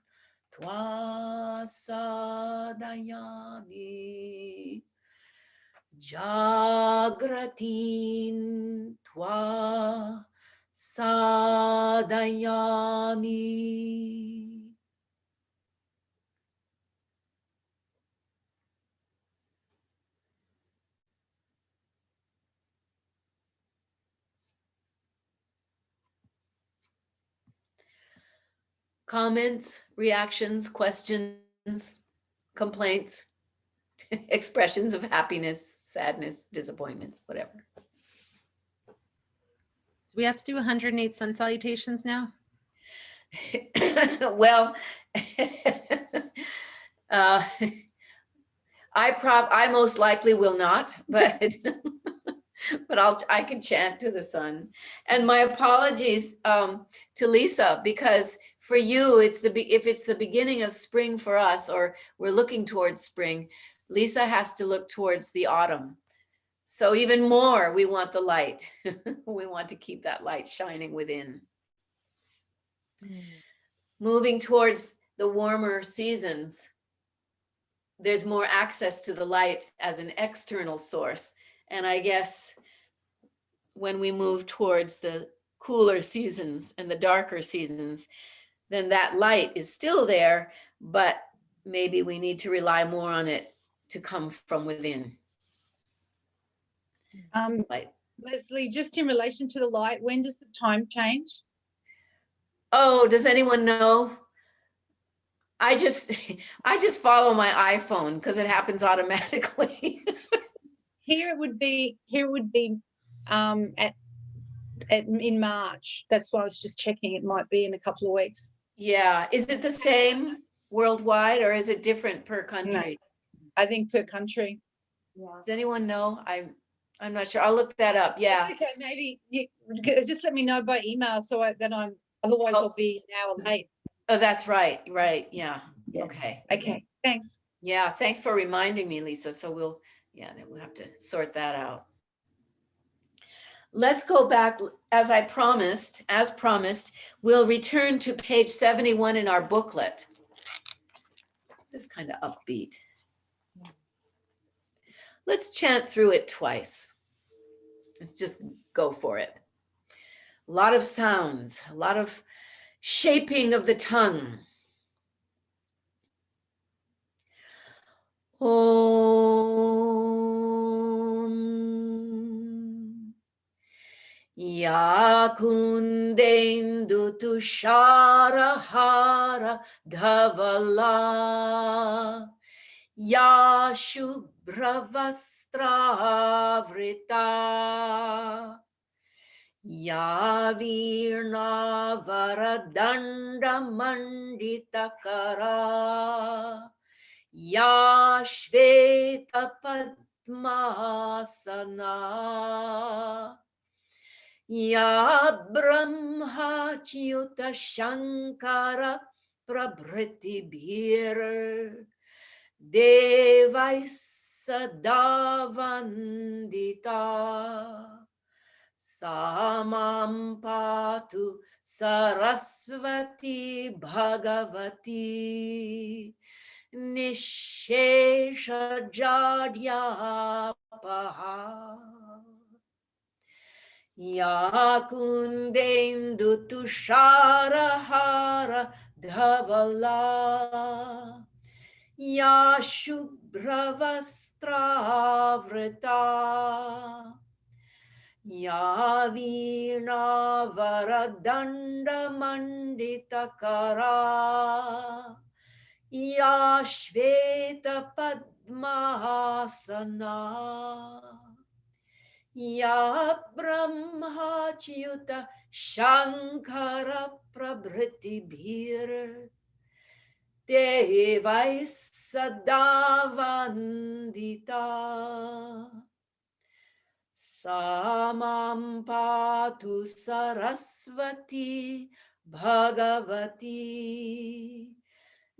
twasadayami. Jagratin twa sadayami. Comments, reactions, questions, complaints, expressions of happiness, sadness, disappointments, whatever. Do we have to do 108 sun salutations now? Well, I most likely will not, but I can chant to the sun. And my apologies to Lisa, because for you, if it's the beginning of spring for us, or we're looking towards spring, Lisa has to look towards the autumn. So even more, we want the light. We want to keep that light shining within. Moving towards the warmer seasons, there's more access to the light as an external source. And I guess when we move towards the cooler seasons and the darker seasons, then that light is still there, but maybe we need to rely more on it to come from within. Light. Leslie, just in relation to the light, when does the time change? Oh, does anyone know? I just follow my iPhone because it happens automatically. Here it would be in March. That's why I was just checking. It might be in a couple of weeks. Yeah. Is it the same worldwide, or is it different per country? I think per country. Does anyone know? I'm not sure. I'll look that up. Yeah. That's okay, maybe you just let me know by email otherwise I'll be an hour late. Oh, that's right. Right. Yeah. Yeah. Okay. Okay, thanks. Yeah. Thanks for reminding me, Lisa. So we'll have to sort that out. Let's go back as promised, we'll return to page 71 in our booklet. This is kind of upbeat. Let's chant through it twice. Let's just go for it. A lot of sounds, a lot of shaping of the tongue. Om Ya kundendu tusharahara dhavala Ya shubhravastravrita Ya virna varadanda manditakara Ya shveta padmasana Ya brahma chyuta shankara prabhritibhir devai sadavandita samam patu sarasvati bhagavati nishesha jadyapaha Ya kundendu tusharahara dhavala Ya shubhravastravrita Ya virna varadanda manditakara Ya shveta padmahasana Ya brahma chyuta shankara prabhritibhir devai sadavandita samam patu sarasvati Bhagavati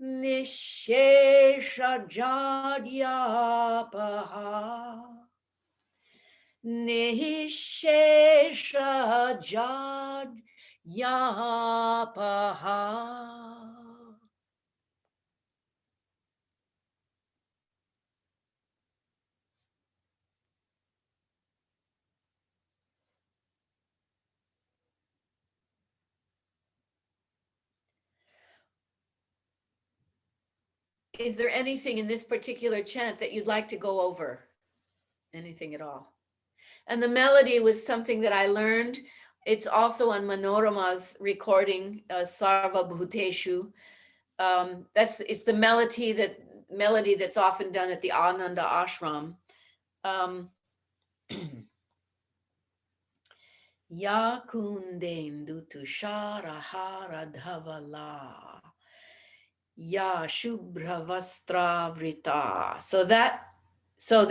Nishesha Jadyapaha Nishesha Jadyapaha. Is there anything in this particular chant that you'd like to go over? Anything at all? And the melody was something that I learned. It's also on Manorama's recording, Sarva Bhuteshu. It's the melody that's often done at the Ananda Ashram. Ya kundendu tushara hara dhavala. Ya shubhra vastra vrita. So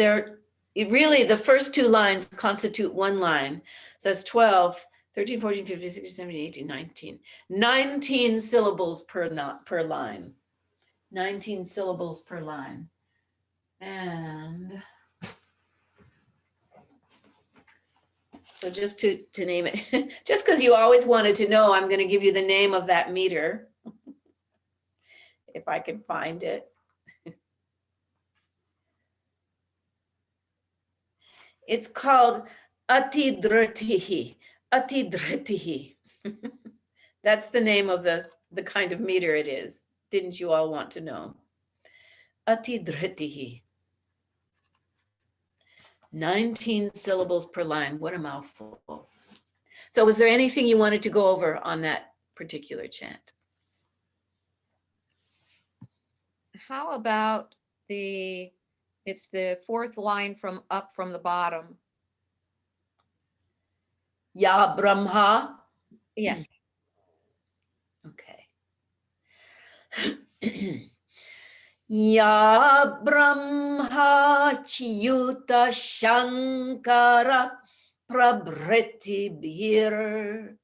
really the first two lines constitute one line. So that's 12, 13, 14, 15, 16, 17, 18, 19. 19 syllables per line. 19 syllables per line. And so just to name it, just because you always wanted to know, I'm going to give you the name of that meter. If I can find it. It's called Atidritihi. Atidritihi. That's the name of the kind of meter it is. Didn't you all want to know? Atidritihi. 19 syllables per line. What a mouthful. So was there anything you wanted to go over on that particular chant? How about it's the fourth line from the bottom. Ya Brahma. Yes. Okay. Ya Brahma Chiyuta Shankara Prabhriti Bhir.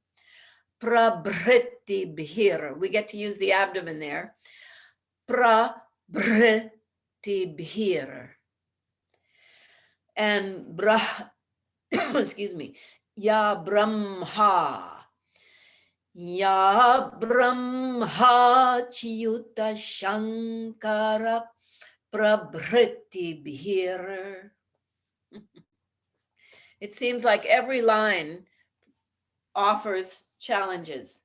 Prabhriti Bhir. We get to use the abdomen there. Prabhriti Bhir. And excuse me. Ya Brahma. Ya Brahma Chiyuta Shankara Prabhriti Bhir. It seems like every line offers challenges.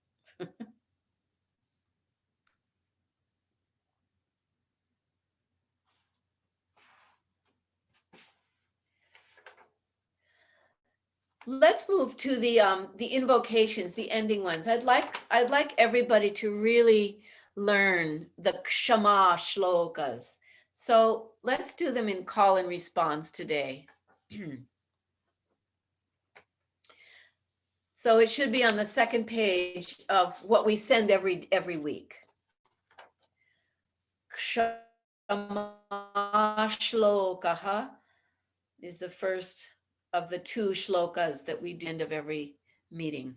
Let's move to the invocations, the ending ones. I'd like everybody to really learn the Kshama shlokas. So let's do them in call and response today. So it should be on the second page of what we send every week. Kshama shlokaha is the first of the two shlokas that we do at the end of every meeting.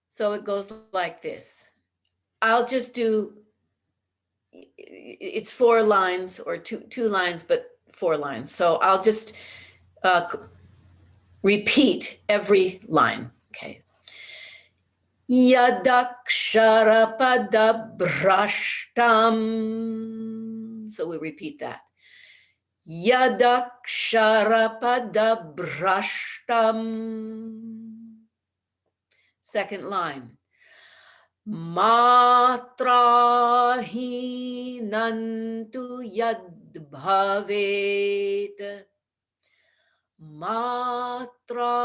So it goes like this. I'll just do, it's 4 lines or two lines, but 4 lines. So I'll just repeat every line, okay? Yadakshara pada brashtam. So we repeat that. Yadakshara pada brashtam. Second line. Matrahi nantu yad bhavet. Matrahi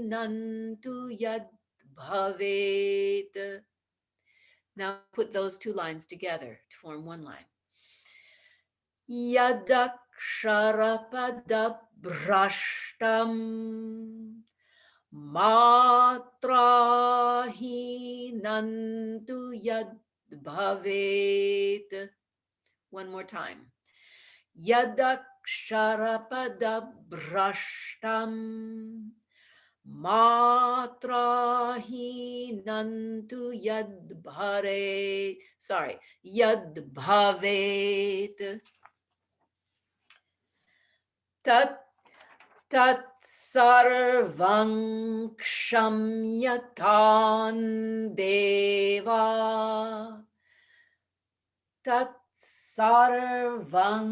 nantu yad bhavet. Now put those 2 lines together to form one line. Yadakshara pada brashtam. Matrahi nantu yad bhavet. One more time. Yadakshara pada brashtam. Matrahinantu yadbhare. Sorry, yadbhavet. Tat sarvang kshamyatan deva. Tat sarvang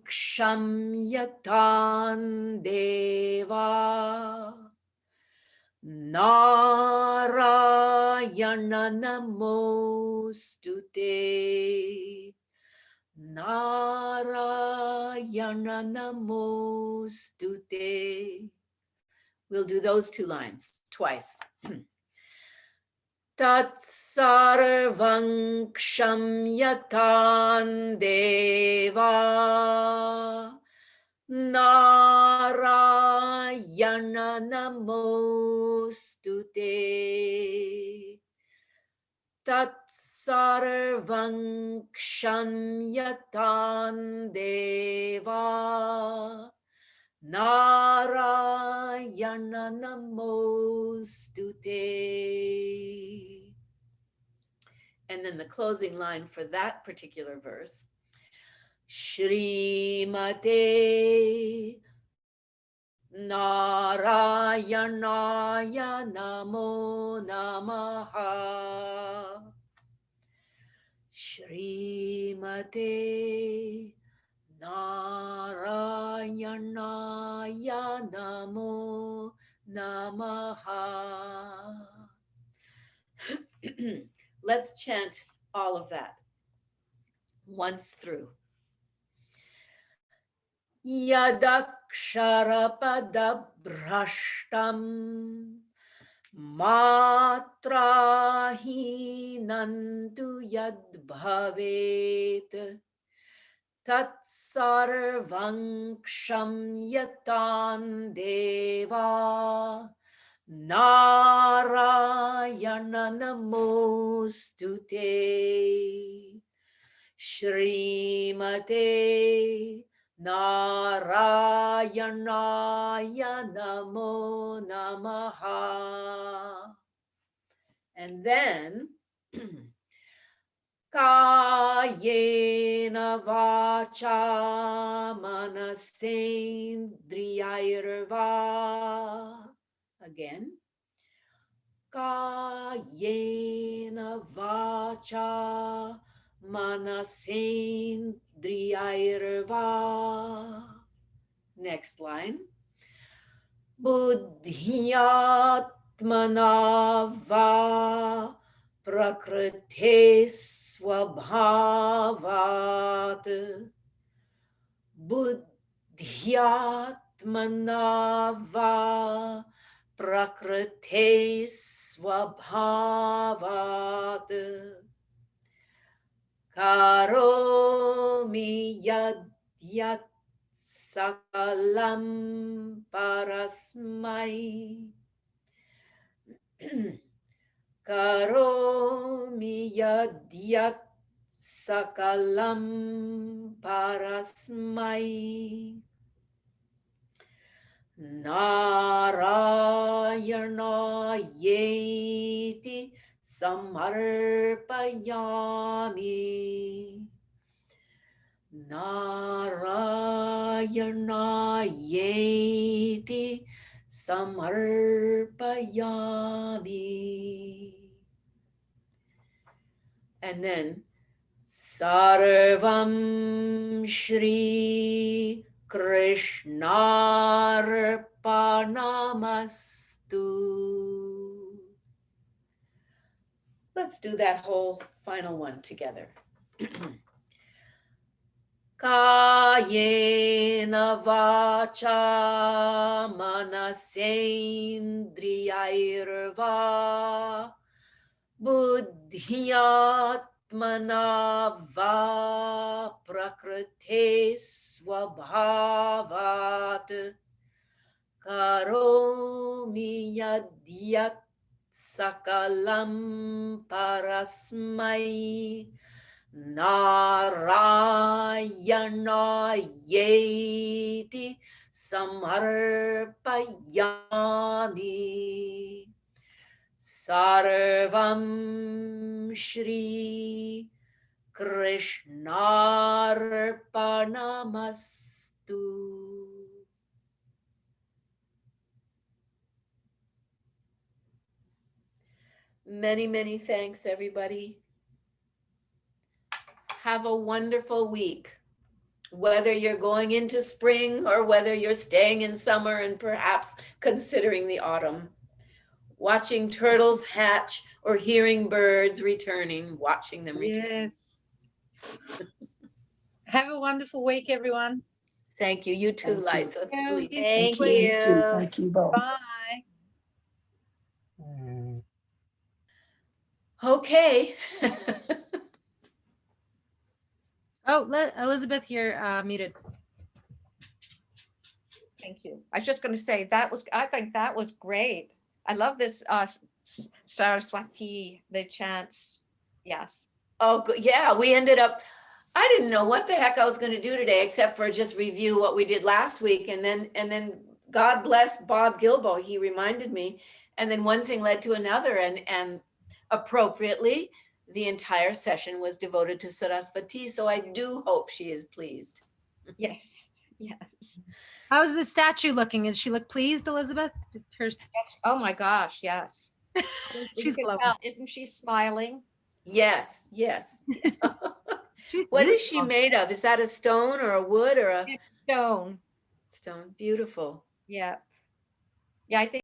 kshamyatan deva. Narayana namostute. Narayana namostute. We'll do those two lines twice. Tat sarvang kshamyatan deva. Narayana namostute. Tat sarvang kshamyatan deva. Narayana namostute. And then the closing line for that particular verse. Shrimate Narayanaya namo namaha. Shrimate Narayanaya namo namaha. Let's chant all of that once through. Yadaksharapadabrashtam matrahinantu yadbhavet tatsarvang kshamyatan deva. Narayana namostute. Shrimate Narayanaya namo namaha. And then Kayena vacha manasendriyairva. Again. Kayena vacha manasendriyairva. Next line. Buddhyatmana va prakrite swabhavat. Buddhyatmana va prakrite swabhavat. Karomi yadyat sakalam parasmai. Karomi yadyat sakalam parasmai. Narayana yeti samarpayami. Narayana yeti samarpayami. And then Sarvam Shri Krishnarpanamastu. Let's do that whole final one together. Kayena vacha manasendriyairva buddhyatmana va prakrite swabhavat. Karomi yadyat sakalam parasmai. Narayana yeti samarpayami. Sarvam Shri Krishnarpanamastu. Many, many thanks, everybody. Have a wonderful week. Whether you're going into spring or whether you're staying in summer and perhaps considering the autumn. Watching turtles hatch or hearing birds returning, watching them return. Yes. Have a wonderful week, everyone. Thank you. You too, Thank you. Liza. Yeah, Please. you Thank too. You too. you. Thank you both. Bye. Okay. Oh, let Elizabeth here muted. Thank you. I was just going to say I think that was great. I love this Saraswati, the chants. Yes. Oh, yeah, we ended up, I didn't know what the heck I was going to do today, except for just review what we did last week. And then God bless Bob Gilbo. He reminded me. And then one thing led to another. And appropriately, the entire session was devoted to Saraswati. So I do hope she is pleased. Yes. Yes. How's the statue looking? Does she look pleased, Elizabeth? Oh my gosh. Yes. She's You can glowing. tell, isn't she smiling? Yes, yes. She's What is she beautiful. made of? Is that a stone or a wood or a It's stone. stone? Beautiful. Yeah. Yeah. I think